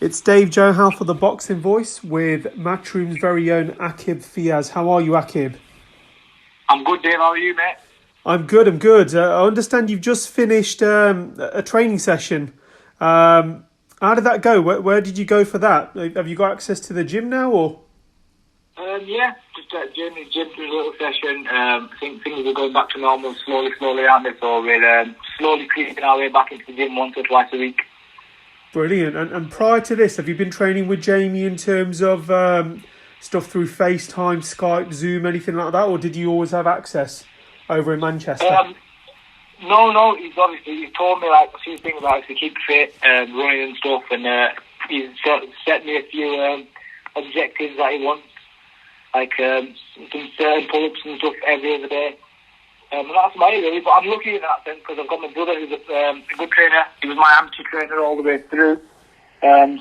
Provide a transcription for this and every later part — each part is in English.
It's Dave Johal for The Boxing Voice with Matchroom's very own Aqib Fiaz. How are you, Aqib? I'm good, Dave. How are you, mate? I'm good. I understand you've just finished a training session. How did that go? Where did you go for that? Have you got access to the gym now, or? Yeah, just at gym for a little session. I think things are going back to normal slowly, aren't they? So we're slowly creeping our way back into the gym once or twice a week. Brilliant. And prior to this, have you been training with Jamie in terms of stuff through FaceTime, Skype, Zoom, anything like that, or did you always have access over in Manchester? No. He's told me like a few things about to keep fit, running and stuff, and he's set me a few objectives that he wants, like some certain pull-ups and stuff every other day. And that's my really, but I'm lucky in that sense because I've got my brother who's a good trainer. He was my amateur trainer all the way through.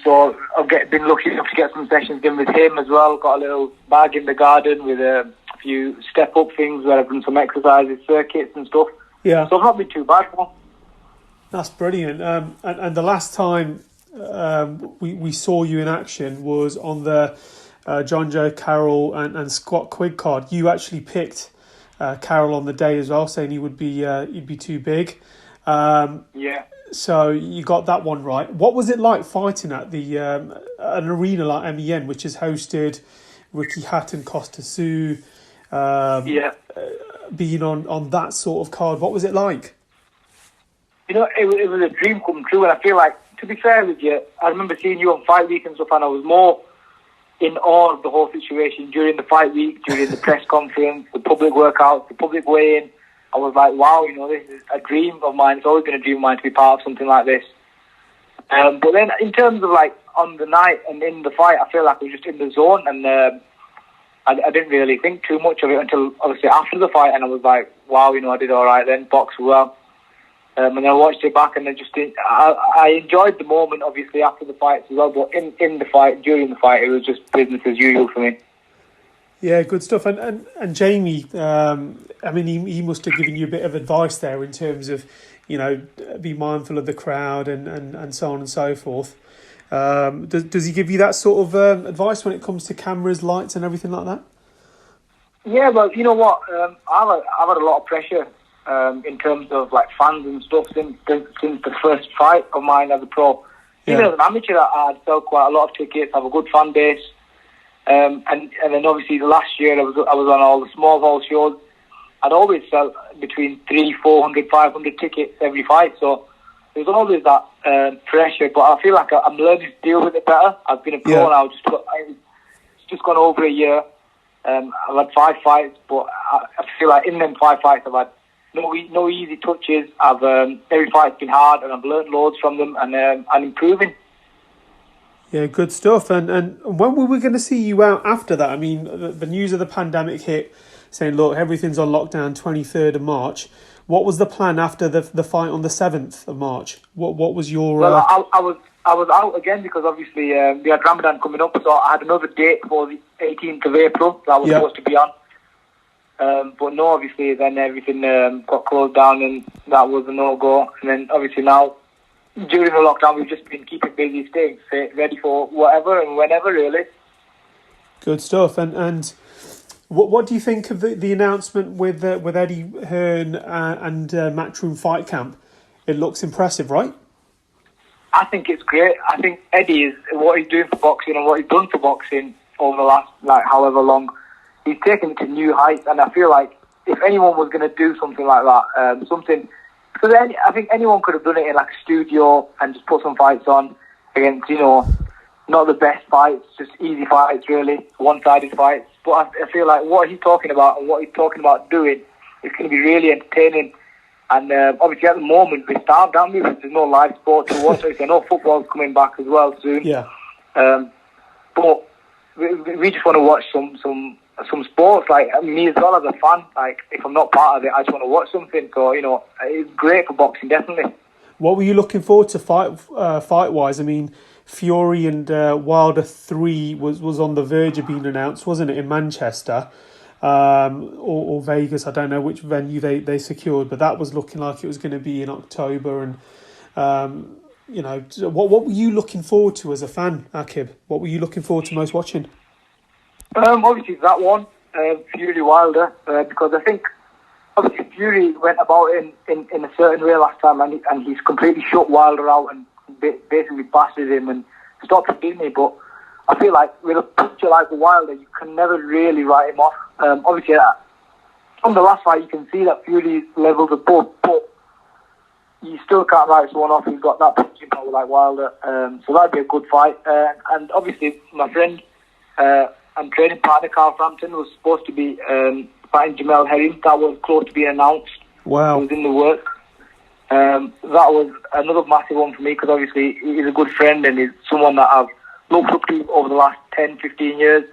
So I've been lucky enough to get some sessions in with him as well. Got a little bag in the garden with a few step-up things where I've done some exercises, circuits and stuff. Yeah. So I've not been too bad. That's brilliant. And the last time we saw you in action was on the John Joe Carroll and Scott Quigg card. You actually picked Carroll on the day as well, saying he'd be too big. Yeah. So you got that one right. What was it like fighting at the an arena like MEN, which has hosted Ricky Hatton, Costa Sue, being on that sort of card? What was it like? You know, it was a dream come true, and I feel like, to be fair with you, I remember seeing you on Fight Week and stuff, and I was more in awe of the whole situation during the fight week, during the press conference, the public workouts, the public weigh-in. I was like, wow, you know, this is a dream of mine. It's always been a dream of mine to be part of something like this. But then in terms of like on the night and in the fight, I feel like I was just in the zone, and I didn't really think too much of it until obviously after the fight, and I was like, wow, you know, I did all right then, boxed well. And then I watched it back, and I enjoyed the moment, obviously, after the fights as well. But in the fight, during the fight, it was just business as usual for me. Yeah, good stuff. And Jamie, I mean, he must have given you a bit of advice there in terms of, you know, be mindful of the crowd and so on and so forth. Does he give you that sort of advice when it comes to cameras, lights, and everything like that? Yeah, well, you know what? I've had a lot of pressure. In terms of like fans and stuff since the first fight of mine as a pro. Even as an amateur, I'd sell quite a lot of tickets, have a good fan base. And then obviously the last year I was on all the small hall shows. I'd always sell between 300, 400, 500 tickets every fight. So there's always that pressure. But I feel like I'm learning to deal with it better. I've been a pro now. It's just gone over a year. I've had 5 fights, but I feel like in them 5 fights I've had no easy touches. Every fight's been hard, and I've learned loads from them, and I'm improving. Yeah, good stuff. And when were we going to see you out after that? I mean, the news of the pandemic hit, saying, look, everything's on lockdown 23rd of March. What was the plan after the fight on the 7th of March? What was your... Well, I was out again because obviously we had Ramadan coming up, so I had another date for the 18th of April that I was supposed to be on. But no, obviously, then everything got closed down, and that was a no-go. And then obviously now, during the lockdown, we've just been keeping busy, staying fit, ready for whatever and whenever, really. Good stuff. And what do you think of the announcement with Eddie Hearn and Matchroom Fight Camp? It looks impressive, right? I think it's great. I think Eddie is what he's doing for boxing and what he's done for boxing over the last however long. He's taken it to new heights, and I feel like if anyone was going to do something like that, because I think anyone could have done it in like a studio and just put some fights on against, you know, not the best fights, just easy fights, really, one-sided fights. But I feel like what he's talking about and what he's talking about doing is going to be really entertaining. And obviously at the moment we're starved, aren't we? There's no live sport to watch. I know football's coming back as well soon. Yeah. But we just want to watch some sports, like me as well as a fan. Like if I'm not part of it, I just want to watch something. So you know, it's great for boxing, definitely. What were you looking forward to fight wise? I mean, Fury and Wilder 3 was on the verge of being announced, wasn't it, in Manchester or Vegas? I don't know which venue they secured, but that was looking like it was going to be in October. And what were you looking forward to as a fan, Aqib? What were you looking forward to most watching? Obviously that one, Fury Wilder, because I think obviously Fury went about in a certain way last time, and he's completely shut Wilder out and basically bastard him and stopped him, didn't he? But I feel like with a puncher like Wilder, you can never really write him off. Obviously, from the last fight, you can see that Fury levels above, but you still can't write someone off who's got that punching power like Wilder. So that'd be a good fight. And obviously, my friend and training partner Carl Frampton was supposed to be fighting Jamel Herring. That was close to being announced. Wow. It was in the works. That was another massive one for me because obviously he's a good friend and he's someone that I've looked up to over the last 10, 15 years.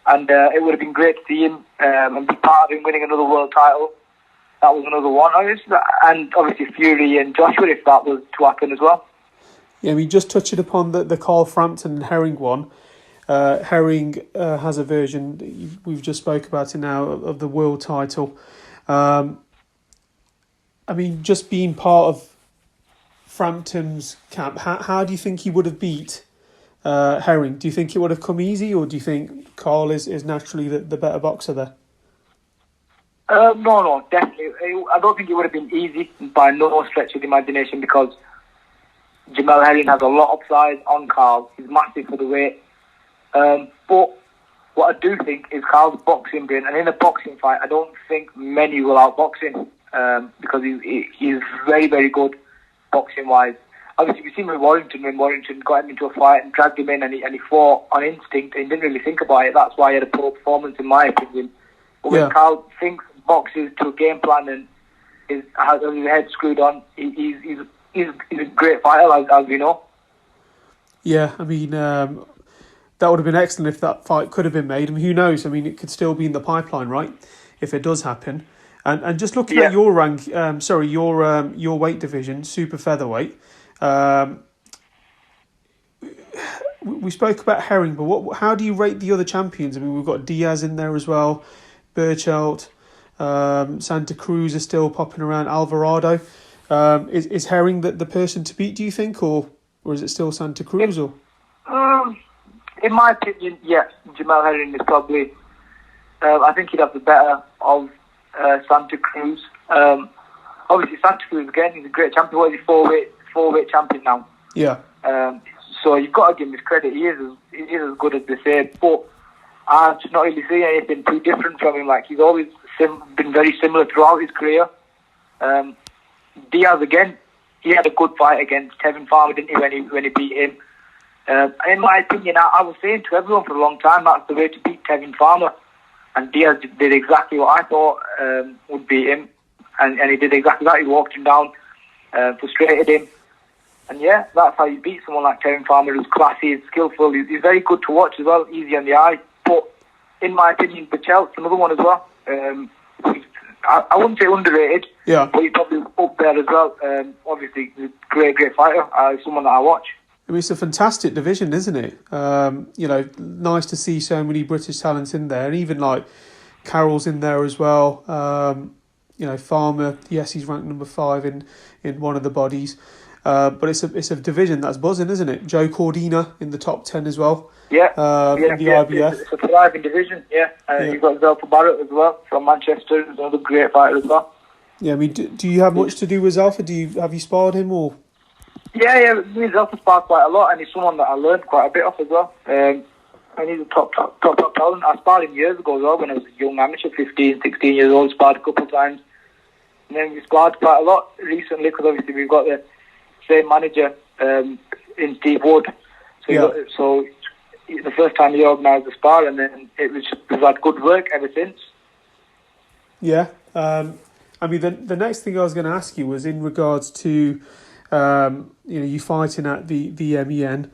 And it would have been great to see him and be part of him winning another world title. That was another one. And obviously Fury and Joshua, if that was to happen as well. Yeah, we just touched upon the Carl Frampton and Herring one. Herring has a version, we've just spoke about it now, of the world title. I mean, just being part of Frampton's camp, how do you think he would have beat Herring? Do you think it would have come easy, or do you think Carl is naturally the better boxer there? No, definitely. I don't think it would have been easy by no stretch of the imagination because Jamel Herring has a lot of size on Carl. He's massive for the weight. But what I do think is Carl's boxing brain, and in a boxing fight, I don't think many will outbox him because he's very, very good boxing-wise. Obviously, we've seen with Warrington, when Warrington got him into a fight and dragged him in and he fought on instinct and didn't really think about it. That's why he had a poor performance, in my opinion. But when Carl thinks boxes to a game plan and has his head screwed on, he's a great fighter, as we know. Yeah, I mean, that would have been excellent if that fight could have been made. I mean, who knows? I mean, it could still be in the pipeline, right? If it does happen. And just looking at your rank, your weight division, super featherweight. We spoke about Herring, but how do you rate the other champions? I mean, we've got Dazn in there as well, Burchelt, Santa Cruz is still popping around, Alvarado. Is Herring the person to beat, do you think, or is it still Santa Cruz? In my opinion, yes, Jamel Herring is probably. I think he'd have the better of Santa Cruz. Obviously, Santa Cruz again, he's a great champion. What is he, four-weight champion now? Yeah. So you've got to give him his credit. He is as good as they say. But I've just not really seen anything too different from him. Like, he's always been very similar throughout his career. Diaz again, he had a good fight against Tevin Farmer, didn't he? When he beat him. In my opinion, I was saying to everyone for a long time that's the way to beat Tevin Farmer. And Diaz did exactly what I thought would beat him. And he did exactly that. He walked him down, frustrated him. And yeah, that's how you beat someone like Tevin Farmer, who's classy, he's skillful. He's very good to watch as well, easy on the eye. But in my opinion, Burchelt's another one as well. I wouldn't say underrated, but he's probably up there as well. Obviously, he's a great fighter. Someone that I watch. I mean, it's a fantastic division, isn't it? Nice to see so many British talents in there, and even like Carroll's in there as well. Farmer, yes, he's ranked number 5 in one of the bodies, but it's a division that's buzzing, isn't it? Joe Cordina in the top 10 as well. In the IBF. It's a thriving division. You've got Zelfa Barrett as well from Manchester, another great fighter as well. Yeah, I mean, do you have much to do with Zelfa? Have you sparred him or? Yeah, me and Zelfa sparred quite a lot, and he's someone that I learned quite a bit off as well. And he's a top talent. I sparred him years ago as well when I was a young amateur, 15, 16 years old, sparred a couple of times. And then we sparred quite a lot recently because obviously we've got the same manager in Steve Wood. So the first time he organised the spar, and then we've had good work ever since. Yeah. I mean, the next thing I was going to ask you was in regards to you fighting at the MEN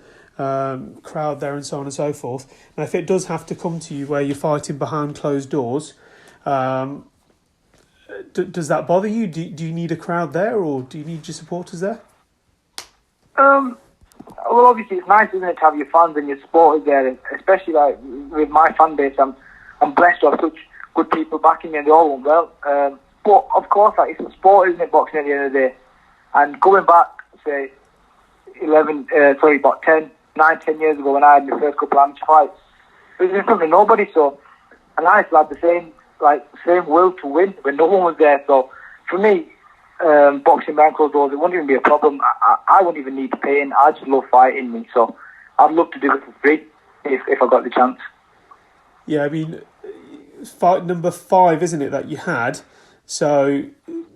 crowd there and so on and so forth. Now, if it does have to come to you where you're fighting behind closed doors, does that bother you? Do you need a crowd there, or do you need your supporters there? Well, obviously it's nice, isn't it, to have your fans and your supporters there, especially like with my fan base. I'm blessed to have such good people backing me, and they all went well. But of course, like, it's a sport, isn't it, boxing at the end of the day? And going back, say, about 10 years ago when I had my first couple of amateur fights. It was in front of nobody, so, and I still had the same will to win when no one was there. So for me, boxing behind closed doors, it wouldn't even be a problem. I wouldn't even need to pay in. I just love fighting me, so I'd love to do it for free if I got the chance. Yeah, I mean, fight number 5, isn't it, that you had? So,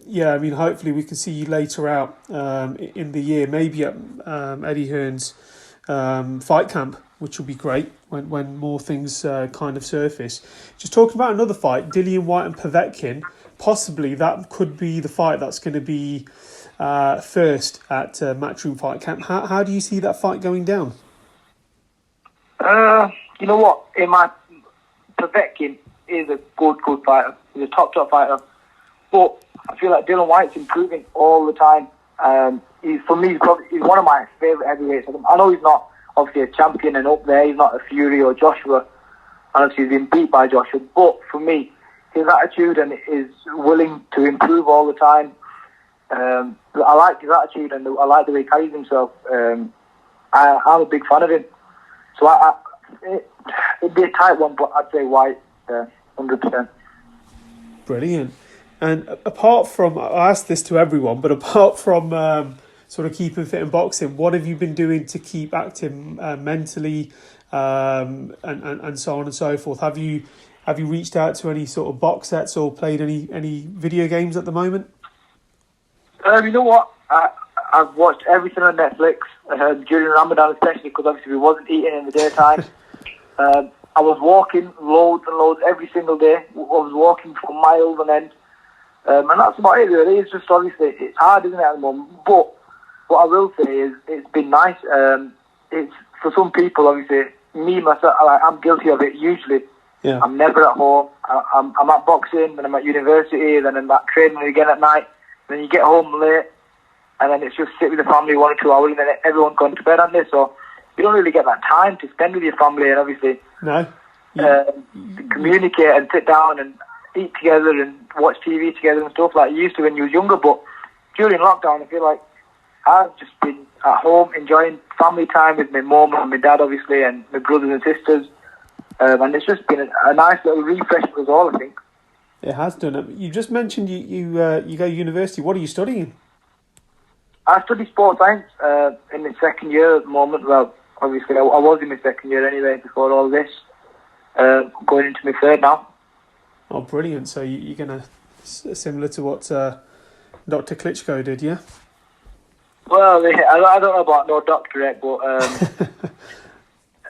yeah, I mean, hopefully we can see you later out in the year, maybe at Eddie Hearn's fight camp, which will be great when more things kind of surface. Just talking about another fight, Dillian Whyte and Povetkin, possibly that could be the fight that's going to be first at Matchroom Fight Camp. How do you see that fight going down? You know what? Povetkin is a good fighter. He's a top fighter. But I feel like Dillian Whyte's improving all the time. He's one of my favourite heavyweights. I know he's not obviously a champion and up there. He's not a Fury or Joshua. Obviously, he's been beat by Joshua. But for me, his attitude and is willing to improve all the time. I like his attitude and I like the way he carries himself. I'm a big fan of him. So it'd be a tight one, but I'd say White, 100%. Brilliant. And apart from, I asked this to everyone, but apart from sort of keeping fit in boxing, what have you been doing to keep active mentally and so on and so forth? Have you reached out to any sort of box sets or played any video games at the moment? You know what? I've watched everything on Netflix during Ramadan, especially because obviously we wasn't eating in the daytime. I was walking loads and loads every single day. I was walking for miles on end. And that's about it, really. It's just obviously, it's hard, isn't it, at the moment? But what I will say is it's been nice. It's for some people, obviously, me, myself, I'm guilty of it usually. Yeah. I'm never at home. I'm at boxing, then I'm at university, then I'm at training again at night. Then you get home late, and then it's just sit with the family 1 or 2 hours, and then everyone's gone to bed on this. So you don't really get that time to spend with your family, and obviously communicate and sit down and eat together and watch TV together and stuff like you used to when you was younger. But during lockdown, I feel like I've just been at home enjoying family time with my mum and my dad, obviously, and my brothers and sisters. And it's just been a nice little refresh for us all, I think. It has done. You just mentioned you go to university. What are you studying? I study sports science in my second year at the moment. Well, obviously, I was in my second year anyway before all this. Going into my third now. Oh, brilliant. So you're going to, similar to what Dr. Klitschko did, yeah? Well, I don't know about no doctorate, but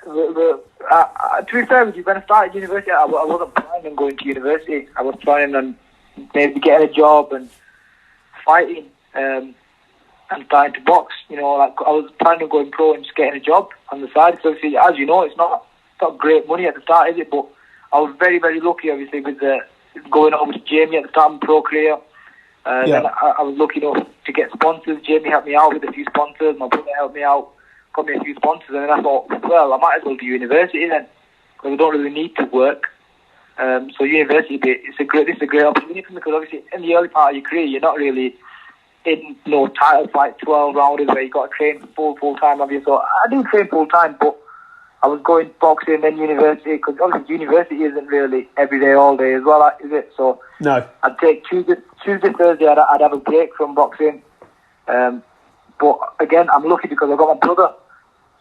to be fair with you, when I started university, I wasn't planning on going to university. I was planning on maybe getting a job and fighting and starting to box. You know, like I was planning on going pro and just getting a job on the side. So obviously, as you know, it's not great money at the start, is it? But I was very, very lucky, obviously, with going over to Jamie at the start of my pro career. Then I was lucky enough to get sponsors. Jamie helped me out with a few sponsors. My brother helped me out, got me a few sponsors. And then I thought, well, I might as well do university then, because I don't really need to work. So university, this is a great opportunity for me, because obviously in the early part of your career, you're not really in no title fight 12 rounders where you got to train full time, obviously. So I do train full time, but I was going boxing then university, because obviously university isn't really every day, all day as well, is it? So no. I'd take Tuesday, Thursday, I'd have a break from boxing. But again, I'm lucky because I've got my brother.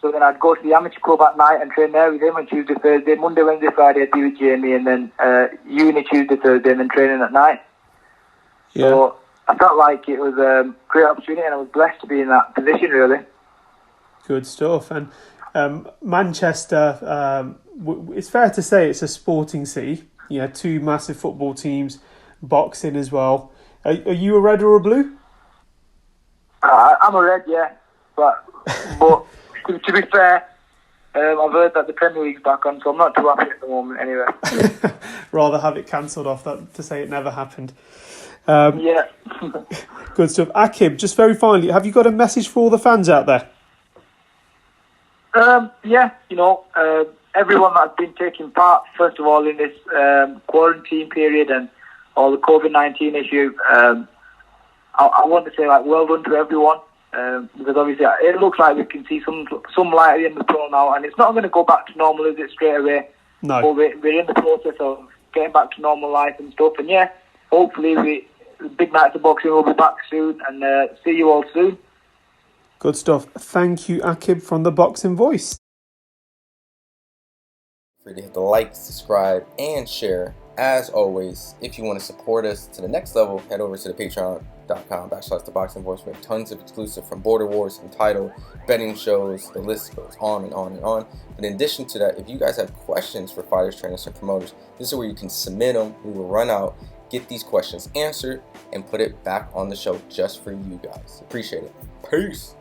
So then I'd go to the amateur club at night and train there with him on Tuesday, Thursday. Monday, Wednesday, Friday, I'd be with Jamie, and then uni Tuesday, Thursday, and then training at night. Yeah. So I felt like it was a great opportunity, and I was blessed to be in that position, really. Good stuff. And Manchester, it's fair to say it's a sporting city. You know, 2 massive football teams, boxing as well. Are you a red or a blue? I'm a red, yeah. But to be fair, I've heard that the Premier League's back on, so I'm not too happy at the moment anyway. Rather have it cancelled off to say it never happened. Yeah. Good stuff. Aqib, just very finally, have you got a message for all the fans out there? Yeah, you know, everyone that's been taking part, first of all, in this quarantine period and all the COVID-19 issue, I want to say, like, well done to everyone. Because obviously it looks like we can see some light at the end of the tunnel now, and it's not going to go back to normal, is it, straight away? No. But we're in the process of getting back to normal life and stuff, and yeah, hopefully the big nights of boxing will be back soon, and see you all soon. Good stuff. Thank you, Aqib from the Boxing Voice. Free to hit the like, subscribe, and share. As always, if you want to support us to the next level, head over to the patreon.com/ThaBoxingVoice. We have tons of exclusive from Border Wars, Entitled, betting shows, the list goes on and on and on. But in addition to that, if you guys have questions for fighters, trainers, and promoters, this is where you can submit them. We will run out, get these questions answered, and put it back on the show just for you guys. Appreciate it. Peace.